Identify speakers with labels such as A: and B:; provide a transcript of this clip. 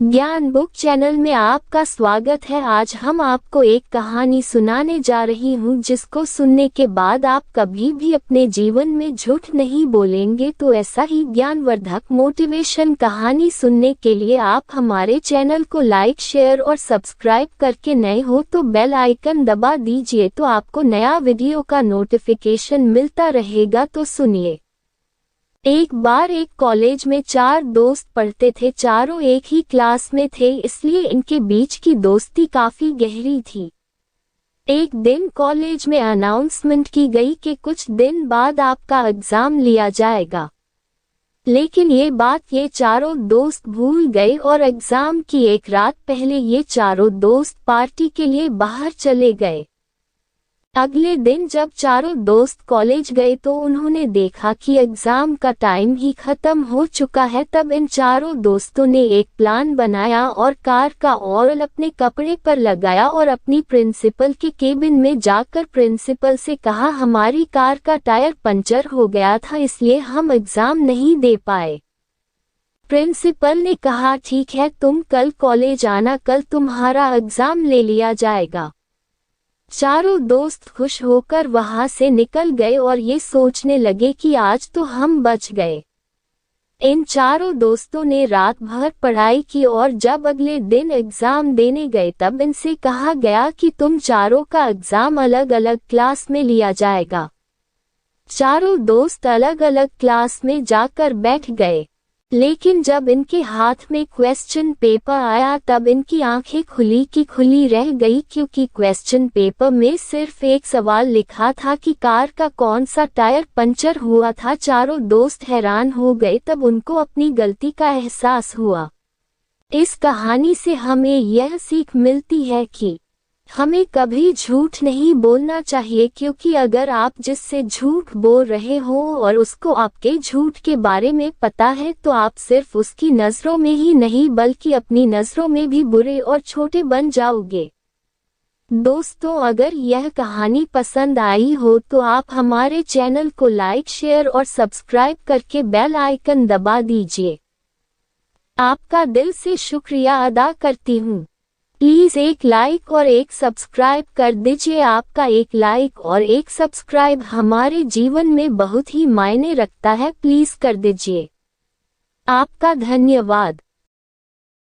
A: ज्ञान book channel में आपका स्वागत है। आज हम आपको एक कहानी सुनाने जा रही हूँ जिसको सुनने के बाद आप कभी भी अपने जीवन में झूठ नहीं बोलेंगे। तो ऐसा ही ज्ञानवर्धक मोटिवेशन कहानी सुनने के लिए आप हमारे चैनल को लाइक, शेयर और सब्सक्राइब करके नए हो तो बेल आइकन दबा दीजिए तो आपको नया वीडियो का नोटिफिकेशन मिलता रहेगा। तो सुनिए। एक बार एक कॉलेज में 4 दोस्त पढ़ते थे। चारों एक ही क्लास में थे, इसलिए इनके बीच की दोस्ती काफी गहरी थी। एक दिन कॉलेज में अनाउंसमेंट की गई कि कुछ दिन बाद आपका एग्जाम लिया जाएगा। लेकिन ये बात ये चारों दोस्त भूल गए और एग्जाम की एक रात पहले ये चारों दोस्त पार्टी के लिए बाहर चले गए। अगले दिन जब चारों दोस्त कॉलेज गए तो उन्होंने देखा कि एग्जाम का टाइम ही खत्म हो चुका है। तब इन चारों दोस्तों ने एक प्लान बनाया और कार का ऑयल अपने कपड़े पर लगाया और अपनी प्रिंसिपल के केबिन में जाकर प्रिंसिपल से कहा, हमारी कार का टायर पंचर हो गया था इसलिए हम एग्जाम नहीं दे पाए। प्रिंसिपल ने कहा, ठीक है, तुम कल कॉलेज आना, कल तुम्हारा एग्जाम ले लिया जाएगा। चारों दोस्त खुश होकर वहां से निकल गए और ये सोचने लगे कि आज तो हम बच गए। इन चारों दोस्तों ने रात भर पढ़ाई की और जब अगले दिन एग्जाम देने गए तब इनसे कहा गया कि तुम चारों का एग्जाम अलग अलग क्लास में लिया जाएगा। चारों दोस्त अलग अलग क्लास में जाकर बैठ गए, लेकिन जब इनके हाथ में क्वेश्चन पेपर आया तब इनकी आंखें खुली की खुली रह गई, क्योंकि क्वेश्चन पेपर में सिर्फ एक सवाल लिखा था कि कार का कौन सा टायर पंचर हुआ था। चारों दोस्त हैरान हो गए, तब उनको अपनी गलती का एहसास हुआ। इस कहानी से हमें यह सीख मिलती है कि हमें कभी झूठ नहीं बोलना चाहिए, क्योंकि अगर आप जिससे झूठ बोल रहे हो और उसको आपके झूठ के बारे में पता है तो आप सिर्फ उसकी नज़रों में ही नहीं बल्कि अपनी नज़रों में भी बुरे और छोटे बन जाओगे। दोस्तों, अगर यह कहानी पसंद आई हो तो आप हमारे चैनल को लाइक, शेयर और सब्सक्राइब करके बेल आइकन दबा दीजिए। आपका दिल से शुक्रिया अदा करती हूँ। प्लीज़ एक लाइक और एक सब्सक्राइब कर दीजिए। आपका एक लाइक और एक सब्सक्राइब हमारे जीवन में बहुत ही मायने रखता है। प्लीज़ कर दीजिए। आपका धन्यवाद।